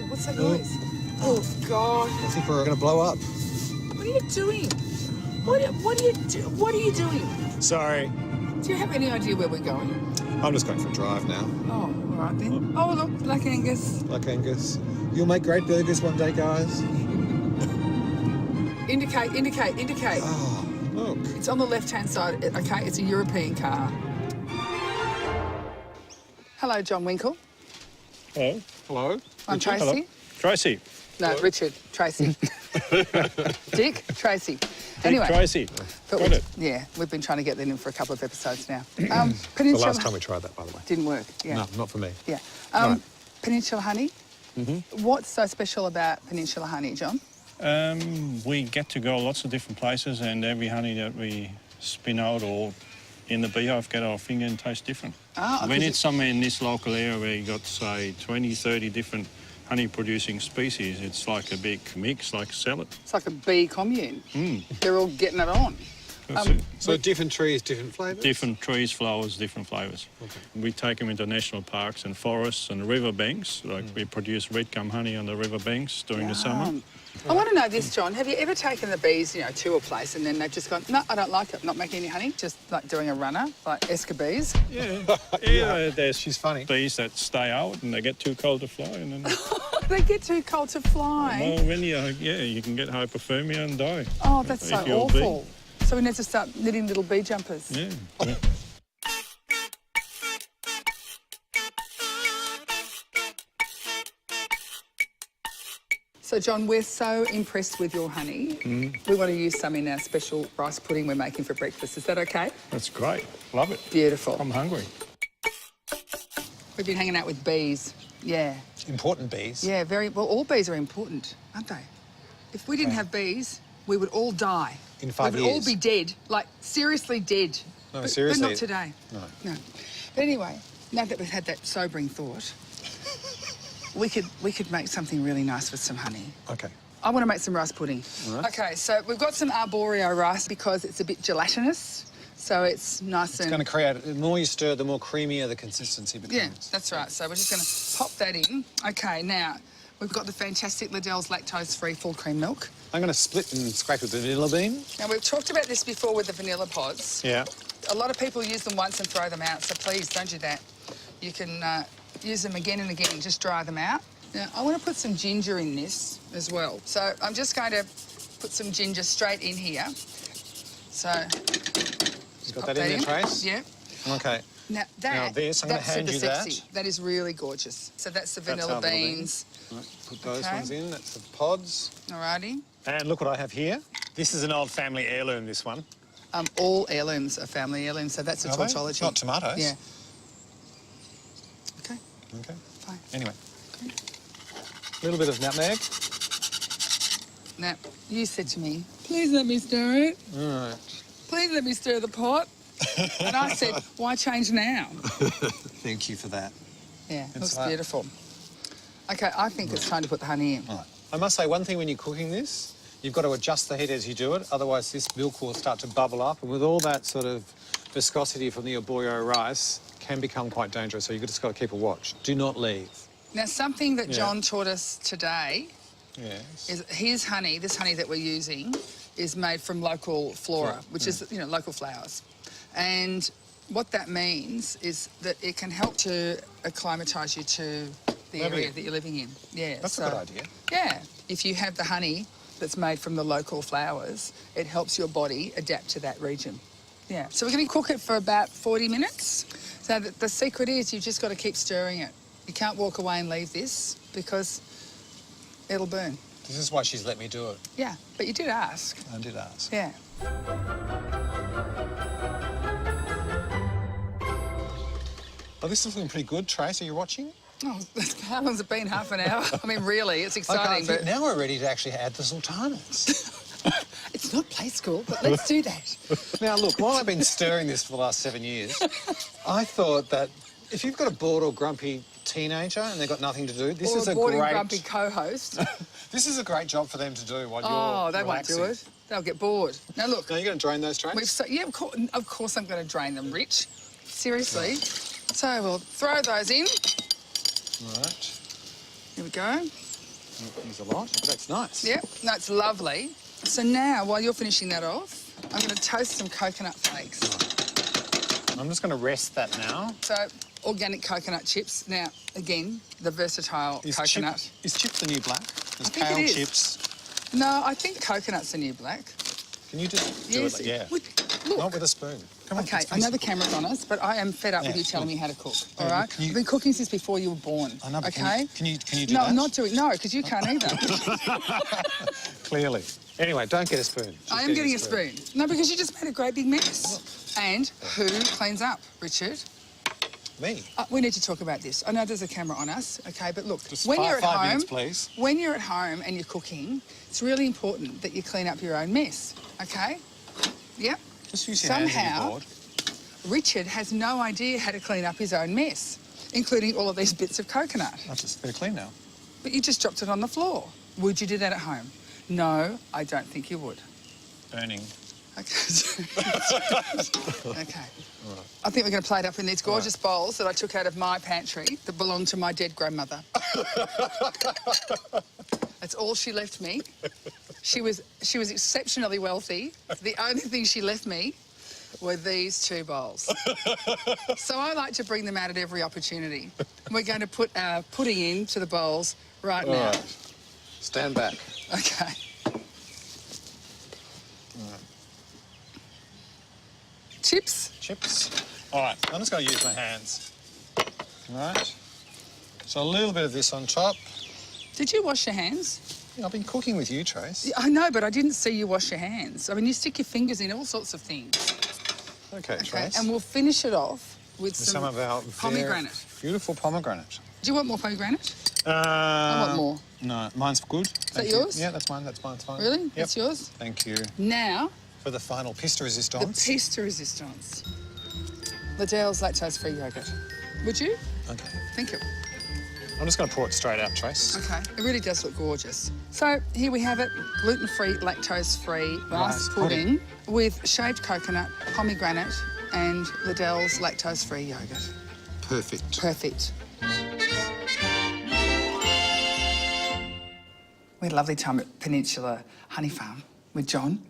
What's that noise? Oh, God. I think we're going to blow up. What are you doing? What are you doing? Sorry. Do you have any idea where we're going? I'm just going for a drive now. Oh, all right then. Oh, look, Black Angus. Black Angus. You'll make great burgers one day, guys. Indicate. Oh, look. It's on the left-hand side, okay? It's a European car. Hello, John Winkle. Hello. Hello. I'm Tracy. Hello. Tracy. No, Hello. Richard. Tracy. Dick. Tracy. Anyway. Tracy. But Got it. yeah, we've been trying to get that in for a couple of episodes now. The Peninsula... last time we tried that, by the way. Didn't work, yeah. No, not for me. Yeah. Right. Peninsula honey. What's so special about Peninsula honey, John? We get to go lots of different places, and every honey that we spin out or in the beehive get our finger and taste different. Ah, When it's somewhere in this local area where you got, say, 20, 30 different honey-producing species, it's like a big mix, like a salad. It's like a bee commune. Mm. They're all getting it on. That's it. So different trees, different flavours? Different trees, flowers, different flavours. Okay. We take them into national parks and forests and river banks. Like we produce red gum honey on the river banks during the summer. I want to know this, John. Have you ever taken the bees, to a place and then they've just gone, no, I don't like it, not making any honey, just like doing a runner, like escabees? Yeah, there's She's funny. bees that stay out and they get too cold to fly, and then They get too cold to fly. well, when you can get hypothermia and die. Oh, that's so if you're a bee. awful. So we need to start knitting little bee jumpers. Yeah. So, John, we're so impressed with your honey. We want to use some in our special rice pudding we're making for breakfast. Is that okay? That's great. Love it. Beautiful. I'm hungry. We've been hanging out with bees. Yeah. Important bees. Yeah, very well. All bees are important, aren't they? If we didn't have bees, we would all die. In 5 We would all years. be dead, like seriously dead. No, but, seriously. But not today. No. But anyway, now that we've had that sobering thought, we could make something really nice with some honey. Okay. I want to make some rice pudding. Right. Okay, so we've got some arborio rice because it's a bit gelatinous, so it's nice It's and... going to create, the more you stir, the more creamier the consistency becomes. Yeah, that's right. So we're just going to pop that in. Okay, now, we've got the fantastic Liddell's lactose-free full cream milk. I'm going to split and scrape with the vanilla bean. Now, we've talked about this before with the vanilla pods. Yeah. A lot of people use them once and throw them out, so please don't do that. You can use them again and again, just dry them out. Now, I want to put some ginger in this as well. So I'm just going to put some ginger straight in here. So... You've got that in there, Trace? Yeah. Okay. Now, this, I'm gonna that's hand super you that. sexy. That is really gorgeous. So that's the That's vanilla our vanilla beans. Right, put those Okay. ones in. That's the pods. Alrighty. And look what I have here. This is an old family heirloom, this one. All heirlooms are family heirlooms, so that's a Are they? tautology. Not tomatoes. Yeah. Okay, Okay. fine. Anyway. A little bit of nutmeg. Now, you said to me, please let me stir it. All right. Please let me stir the pot. And I said, why change now? Thank you for that. Yeah, It's looks like- beautiful. Okay, I think it's time to put the honey in. All right. I must say one thing when you're cooking this, you've got to adjust the heat as you do it, otherwise this milk will start to bubble up, and with all that sort of viscosity from the arborio rice, can become quite dangerous, so you've just got to keep a watch. Do not leave. Now, something that Yeah. John taught us today Yes. is his honey, this honey that we're using, is made from local flora, which is, local flowers. And what that means is that it can help to acclimatise you to the area that you're living in. Yeah. That's a good idea. Yeah. If you have the honey that's made from the local flowers, it helps your body adapt to that region. Yeah. So we're going to cook it for about 40 minutes. So the secret is you've just got to keep stirring it. You can't walk away and leave this because it'll burn. This is why she's let me do it. Yeah, but you did ask. I did ask. Yeah. Oh, this is looking pretty good. Trace, are you watching? Oh, how long's it been? Half an hour? I mean, really, it's exciting, but... Now we're ready to actually add the sultanas. It's not play school, but let's do that. Now, look, while I've been stirring this for the last 7 years, I thought that if you've got a bored or grumpy teenager and they've got nothing to do, this Or is a a boring, great... grumpy co-host. This is a great job for them to do while Oh, you're they won't do relaxing. it. They'll get bored. Now, look, Now, you're going to drain those trays? yeah, of course I'm going to drain them, Rich. Seriously. So we'll throw those in. Right. Here we go. Use a lot, but that's nice. Yep, that's lovely. So now, while you're finishing that off, I'm going to toast some coconut flakes. I'm just going to rest that now. So, organic coconut chips. Now, again, the versatile coconut. Is chip the new black? There's think it kale is. chips. No, I think coconut's the new black. Can you just do Yes, it? Yeah. look. Not with a spoon. Come on. Okay, it's I know the fancy. camera's on us, but I am fed up with Yeah, you telling look. me how to cook, Yeah, all right? can you- I've been cooking since before you were born, I know, but okay? Can you do No, that? I'm not doing... No, because you can't either. Clearly. Anyway, don't get a spoon. She's I am getting a spoon. No, because you just made a great big mess. And who cleans up, Richard? Me. We need to talk about this. I know there's a camera on us, okay, but look, Just when five- you're at 5 home, minutes, please. when you're at home and you're cooking, it's really important that you clean up your own mess, okay? Yep. Just use your hands on your Somehow, board. Richard has no idea how to clean up his own mess, including all of these bits of coconut. That's just very clean now. But you just dropped it on the floor. Would you do that at home? No, I don't think you would. Burning. Okay. Okay. I think we're going to plate up in these gorgeous bowls that I took out of my pantry that belonged to my dead grandmother. That's all she left me. She was exceptionally wealthy. The only thing she left me were these 2 bowls. So I like to bring them out at every opportunity. We're going to put our pudding into the bowls right All now. right. Stand back. Okay. Chips? Chips. All right, I'm just going to use my hands. All right. So a little bit of this on top. Did you wash your hands? Yeah, I've been cooking with you, Trace. Yeah, I know, but I didn't see you wash your hands. I mean, you stick your fingers in all sorts of things. Okay, Okay, Trace. and we'll finish it off with Some of our pomegranate. beautiful pomegranate. Do you want more pomegranate? I I want more. No, mine's good. Is that Thank you. yours? Yeah, that's mine. That's mine. It's fine. Really? Yep. That's yours? Thank you. Now, For the final piece de the resistance. piece de resistance. Liddell's lactose-free yogurt. Would you? Okay. Thank you. I'm just going to pour it straight out, Trace. Okay, it really does look gorgeous. So here we have it, gluten-free, lactose-free rice Rice pudding with shaved coconut, pomegranate and Liddell's lactose-free yogurt. Perfect. Perfect. We had a lovely time at Peninsula Honey Farm with John.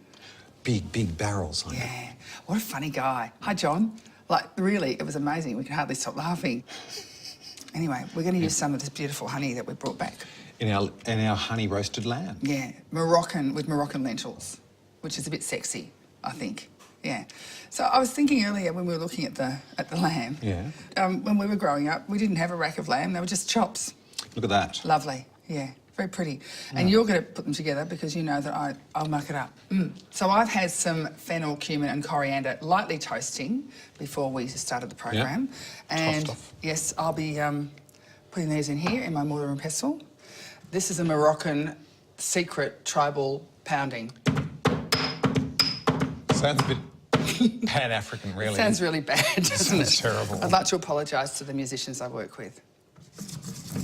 Big barrels. Yeah, what a funny guy. Hi, John. Like, really, it was amazing. We could hardly stop laughing. Anyway, we're going to use some of this beautiful honey that we brought back. In our honey roasted lamb. Yeah, Moroccan, with Moroccan lentils, which is a bit sexy, I think. Yeah. So I was thinking earlier when we were looking at the lamb. Yeah. When we were growing up, we didn't have a rack of lamb. They were just chops. Look at that. Lovely. Yeah. Very pretty. And you're going to put them together because you know that I'll muck it up. So I've had some fennel, cumin and coriander lightly toasting before we started the program. And Tossed off. yes, I'll be putting these in here in my mortar and pestle. This is a Moroccan secret tribal pounding. Sounds a bit Pan-African, really. Sounds really bad, doesn't it? Sounds terrible. I'd like to apologise to the musicians I work with.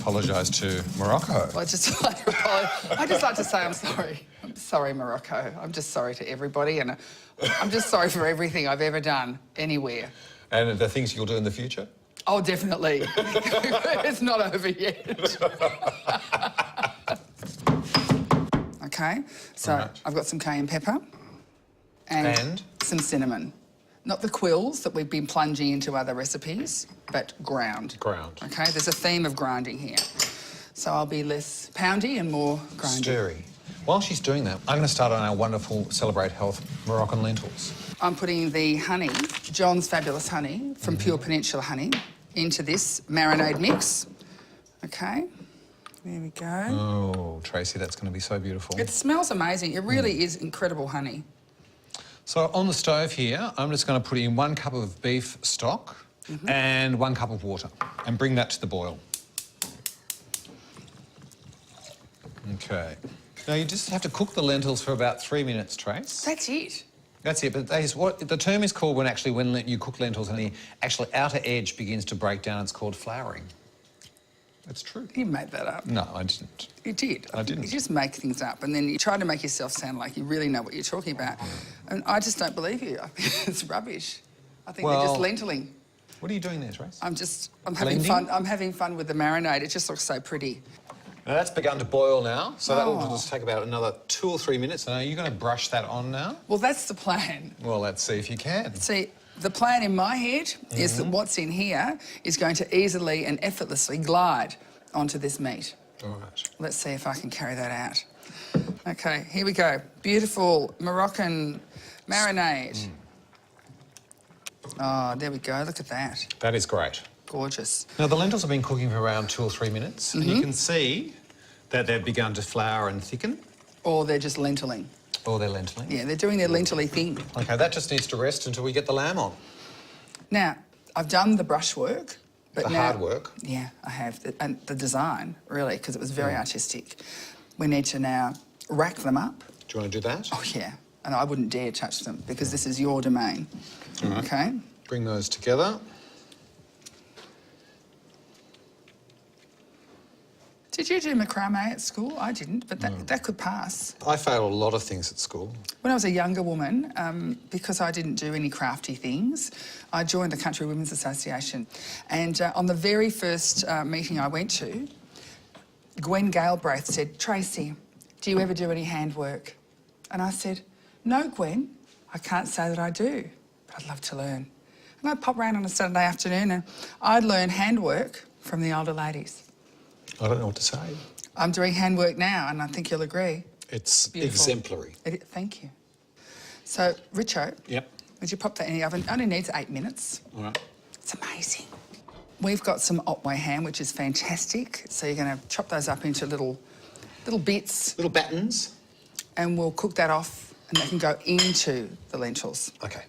Apologise to Morocco. Well, I just like to say I'm sorry. I'm sorry, Morocco. I'm just sorry to everybody, and I'm just sorry for everything I've ever done anywhere. And the things you'll do in the future? Oh, definitely. It's not over yet. Okay, so All right. I've got some cayenne pepper and some cinnamon. Not the quills that we've been plunging into other recipes, but ground. Ground. Okay, there's a theme of grinding here. So I'll be less poundy and more grindy. Stirry. While she's doing that, I'm going to start on our wonderful Celebrate Health Moroccan lentils. I'm putting the honey, John's Fabulous Honey from Pure Peninsula Honey, into this marinade mix. Okay, there we go. Oh, Tracy, that's going to be so beautiful. It smells amazing. It really is incredible honey. So on the stove here, I'm just going to put in 1 cup of beef stock and 1 cup of water and bring that to the boil. Okay. Now you just have to cook the lentils for about 3 minutes, Trace. That's it. That's it, but that is what the term is called when you cook lentils and the actual outer edge begins to break down. It's called flouring. That's true. You made that up. No, I didn't. You did. I didn't. You just make things up and then you try to make yourself sound like you really know what you're talking about. And I just don't believe you. I think it's rubbish. I think they're just Well- lentiling. What are you doing there, Trace? I'm having Blending? fun. I'm having fun with the marinade. It just looks so pretty. Now that's begun to boil now, so that will just take about another 2 or 3 minutes. Now you're going to brush that on now? Well, that's the plan. Well, let's see if you can. See, the plan in my head is that what's in here is going to easily and effortlessly glide onto this meat. All right. Let's see if I can carry that out. Okay, here we go. Beautiful Moroccan marinade. Oh, there we go. Look at that. That is great. Gorgeous. Now, the lentils have been cooking for around 2 or 3 minutes, and you can see that they've begun to flour and thicken. Or they're just lentiling. Or they're lentiling. Yeah, they're doing their lentily thing. OK, that just needs to rest until we get the lamb on. Now, I've done the brushwork. But The now, hard work. Yeah, I have. And the design, really, because it was very artistic. We need to now rack them up. Do you want to do that? Oh, yeah. And I wouldn't dare touch them because this is your domain. All right. OK? Bring those together. Did you do macrame at school? I didn't, but that could pass. I failed a lot of things at school. When I was a younger woman, because I didn't do any crafty things, I joined the Country Women's Association. And on the very first meeting I went to, Gwen Galbraith said, "Tracy, do you ever do any handwork?" And I said, "No, Gwen, I can't say that I do, but I'd love to learn." And I'd pop round on a Saturday afternoon and I'd learn handwork from the older ladies. I don't know what to say. I'm doing handwork now, and I think you'll agree. It's Beautiful. exemplary. Thank you. So, Richo, Yep. would you pop that in the oven? It only needs 8 minutes. All right. It's amazing. We've got some Otway ham, which is fantastic. So you're going to chop those up into little bits, Little battens. and we'll cook that off, and that can go into the lentils. OK.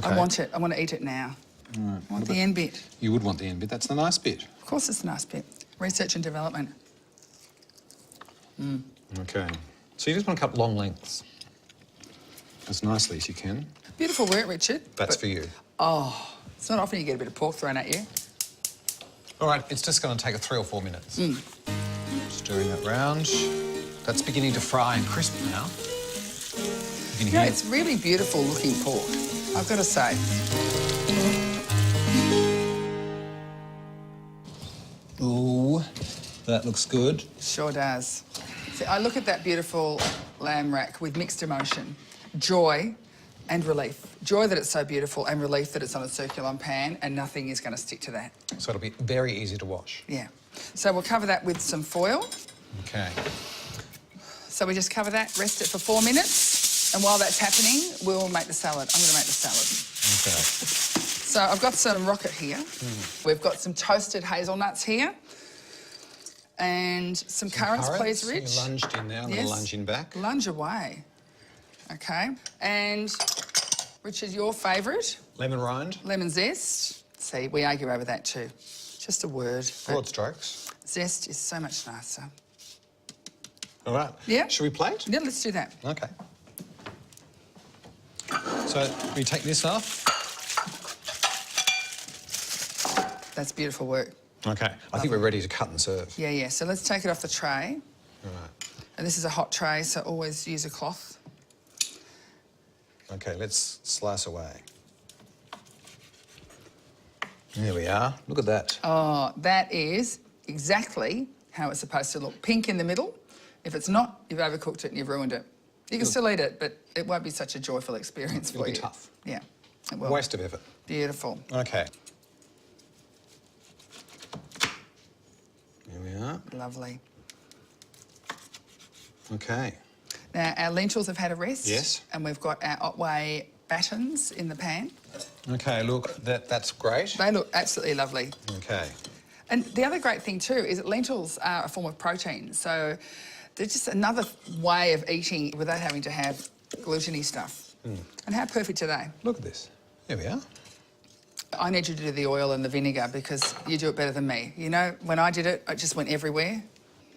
I want it. I want to eat it now. Right. I want the end bit. You would want the end bit. That's the nice bit. Of course, it's the nice bit. Research and development. OK. So you just want to cut long lengths as nicely as you can. Beautiful work, Richard. That's but- for you. Oh, it's not often you get a bit of pork thrown at you. All right, it's just going to take 3 or 4 minutes. Stirring that round. That's beginning to fry and crisp now. You can Yeah, hear it's really beautiful looking pork, I've got to say. Ooh, that looks good. Sure does. See, I look at that beautiful lamb rack with mixed emotion, joy and relief. Joy that it's so beautiful and relief that it's on a circular pan and nothing is going to stick to that. So it'll be very easy to wash. Yeah. So we'll cover that with some foil. OK. So we just cover that, rest it for 4 minutes, and while that's happening, we'll make the salad. I'm going to make the salad. OK. So I've got some rocket here. We've got some toasted hazelnuts here. And some currants, please, Rich. You lunged in there. I'm going to lunge in back. Lunge away. OK. And, Richard, your favourite? Lemon rind. Lemon zest. See, we argue over that too. Just a word. but Broad strokes. Zest is so much nicer. All right. Yeah. Should we plate? Yeah, let's do that. OK. So we take this off. That's beautiful work. OK. I think we're ready to cut and serve. Yeah, yeah. So let's take it off the tray. All right. And this is a hot tray, so always use a cloth. OK, let's slice away. There we are. Look at that. Oh, that is exactly how it's supposed to look. Pink in the middle. If it's not, you've overcooked it and you've ruined it. You can still eat it, but it won't be such a joyful experience It'll for be you. tough. Yeah, it will. Waste of effort. Beautiful. OK. There we are. Lovely. OK. Now, our lentils have had a rest. Yes. And we've got our Otway battens in the pan. OK, look, that's great. They look absolutely lovely. OK. And the other great thing too is that lentils are a form of protein. So they're just another way of eating without having to have gluten-y stuff. And how perfect are they? Look at this. There we are. I need you to do the oil and the vinegar because you do it better than me. You know, when I did it, it just went everywhere.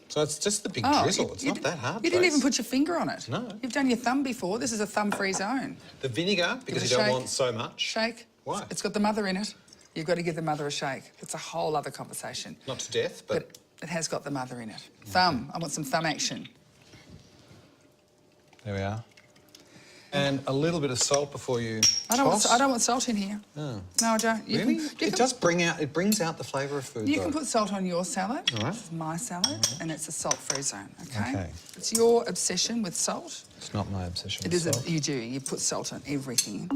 So it's just the big Oh, drizzle. It's not that hard. You didn't Trace. even put your finger on it. No. You've done your thumb before. This is a thumb-free zone. The vinegar, because Give you it a don't shake. want so much. Shake. Why? It's got the mother in it. You've got to give the mother a shake. It's a whole other conversation. Not to death, but... It has got the mother in it. Thumb. I want some thumb action. There we are. And a little bit of salt before you I don't want salt in here. Oh. No, I don't. Really? It brings out the flavour of food, You though. can put salt on your salad. All right. This is my salad, and it's a salt-free zone, okay? Okay. It's your obsession with salt. It's not my obsession It with is. salt. You do. You put salt on everything.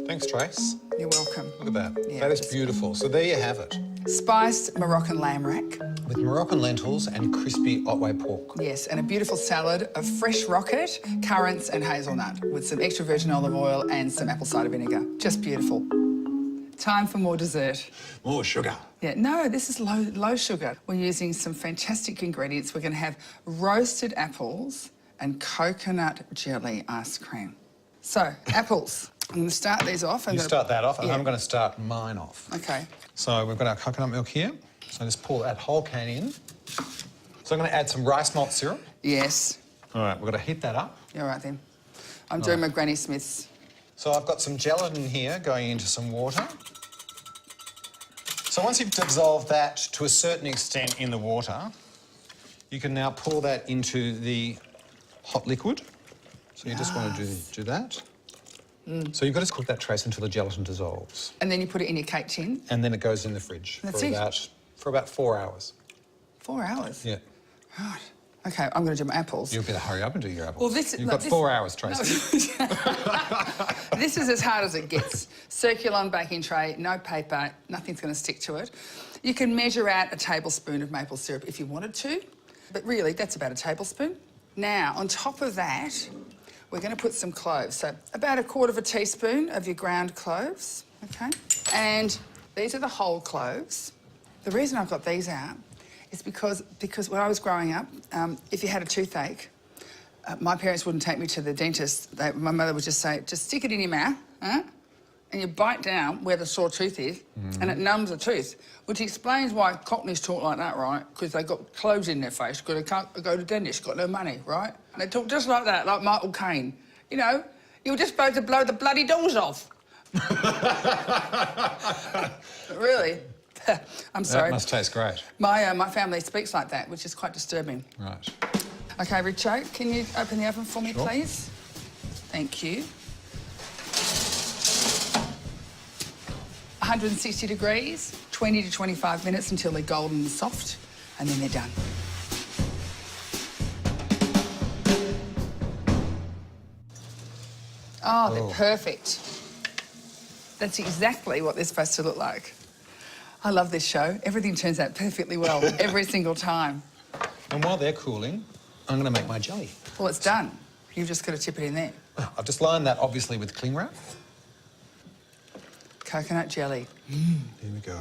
Thanks, Trace. You're welcome. Look at that. Yeah, That is just- beautiful. So there you have it. Spiced Moroccan lamb rack. With Moroccan lentils and crispy Otway pork. Yes, and a beautiful salad of fresh rocket, currants and hazelnut with some extra virgin olive oil and some apple cider vinegar. Just beautiful. Time for more dessert. More sugar. Yeah, no, this is low sugar. We're using some fantastic ingredients. We're going to have roasted apples and coconut jelly ice cream. So, apples. I'm going to start these off. You start that off, and Yeah. I'm going to start mine off. Okay. So we've got our coconut milk here. So just pour that whole can in. So I'm going to add some rice malt syrup. Yes. All right, we've got to heat that up. All right then. I'm doing my Granny Smiths. So I've got some gelatin here going into some water. So once you've dissolved that to a certain extent in the water, you can now pour that into the hot liquid. So you just want to do that. So you've got to cook that, Trace, until the gelatin dissolves. And then you put it in your cake tin. And then it goes in the fridge That's it? for about 4 hours. 4 hours? Yeah. Right. Okay, I'm going to do my apples. You better hurry up and do your apples. Well, this... You've got 4 hours, Tracy. No. This is as hard as it gets. Circular baking tray, no paper, nothing's going to stick to it. You can measure out a tablespoon of maple syrup if you wanted to, but really, that's about a tablespoon. Now, on top of that, we're going to put some cloves. So about 1/4 teaspoon of your ground cloves, okay? And these are the whole cloves. The reason I've got these out is because when I was growing up, if you had a toothache, my parents wouldn't take me to the dentist. My mother would just say, just stick it in your mouth, huh? And you bite down where the sore tooth is, and it numbs the tooth, which explains why Cockneys talk like that, right? Because they got clothes in their face, because they can't go to the dentist, got no money, right? And they talk just like that, like Michael Caine. You know, you were just supposed to blow the bloody doors off. Really? I'm sorry. That must taste great. My family speaks like that, which is quite disturbing. Right. Okay, Richo, can you open the oven for me, Sure. please? Thank you. 160 degrees, 20 to 25 minutes until they're golden and soft, and then they're done. Oh, they're perfect. That's exactly what they're supposed to look like. I love this show. Everything turns out perfectly well every single time. And while they're cooling, I'm going to make my jelly. Well, it's done. You've just got to tip it in there. I've just lined that, obviously, with cling wrap. Coconut jelly. Here we go.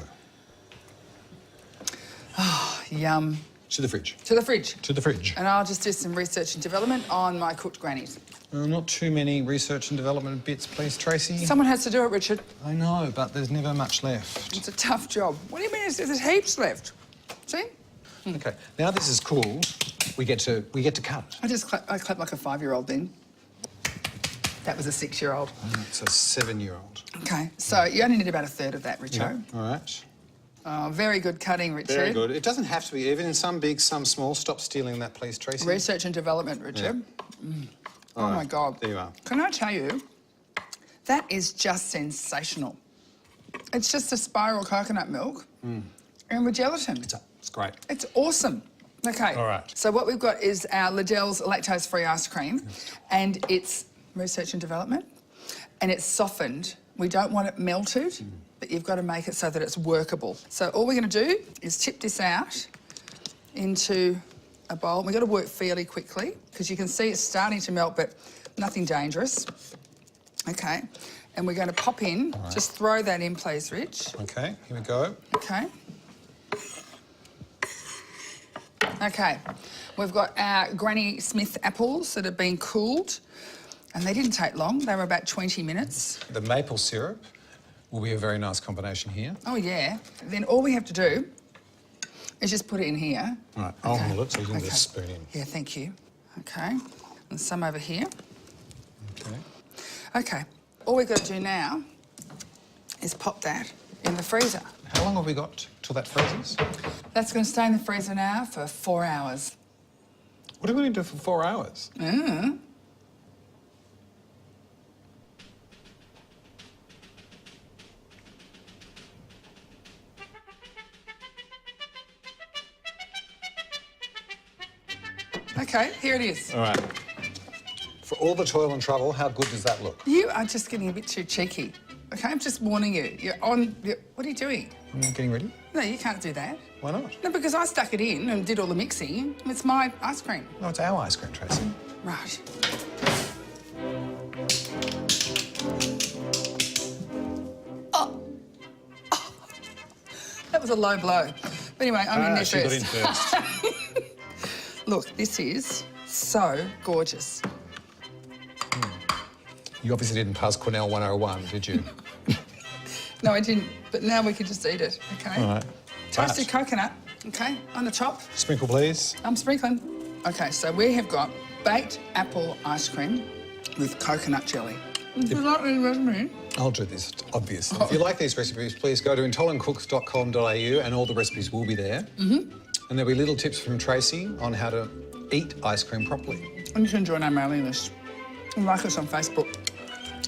Yum. To the fridge. To the fridge. To the fridge. And I'll just do some research and development on my cooked grannies. Not too many research and development bits, please, Tracy. Someone has to do it, Richard. I know, but there's never much left. It's a tough job. What do you mean? There's heaps left. See? Okay, now this is cool. We get to cut. I clap like a 5-year-old then. That was a 6-year-old. It's a 7-year-old. Okay, so you only need about 1/3 of that, Richo. All right. Oh, very good cutting, Richard. Very good. It doesn't have to be even in some big, some small. Stop stealing that, please, Tracy. Research and development, Richard. Oh, All my right, God. there you are. Can I tell you, that is just sensational. It's just a spiral coconut milk and with gelatin. It's great. It's awesome. Okay. All right. So what we've got is our Liddell's lactose-free ice cream, and it's research and development, and it's softened. We don't want it melted, but you've got to make it so that it's workable. So all we're going to do is tip this out into a bowl. We've got to work fairly quickly because you can see it's starting to melt, but nothing dangerous. Okay. And we're going to pop in. All right. Just throw that in, please, Rich. Okay, here we go. Okay. Okay, we've got our Granny Smith apples that have been cooled, and they didn't take long. They were about 20 minutes. The maple syrup will be a very nice combination here. Oh, yeah. Then all we have to do is just put it in here. All right, I'll Okay. hold it so you can get a Okay. spoon in. Yeah, thank you. Okay, and some over here. Okay. Okay, all we've got to do now is pop that in the freezer. How long have we got till that freezes? That's going to stay in the freezer now for 4 hours. What are we going to do for 4 hours? Okay, here it is. All right. For all the toil and trouble, how good does that look? You are just getting a bit too cheeky. Okay, I'm just warning you. What are you doing? Getting ready? No, you can't do that. Why not? No, because I stuck it in and did all the mixing. It's my ice cream. No, it's our ice cream, Tracy. Right. Oh. That was a low blow. But anyway, I'm in there She got in first. first. Look, this is so gorgeous. You obviously didn't pass Cornell 101, did you? No, I didn't, but now we can just eat it, okay? All right. Toasted coconut, okay, on the top. Sprinkle, please. I'm sprinkling. Okay, so we have got baked apple ice cream with coconut jelly. Would you like any recipe? I'll do this, obviously. If you like these recipes, please go to intolerantkooks.com.au and all the recipes will be there. And there'll be little tips from Tracy on how to eat ice cream properly. And you can join our mailing list. And like us on Facebook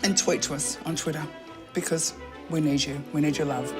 and tweet to us on Twitter because we need you. We need your love.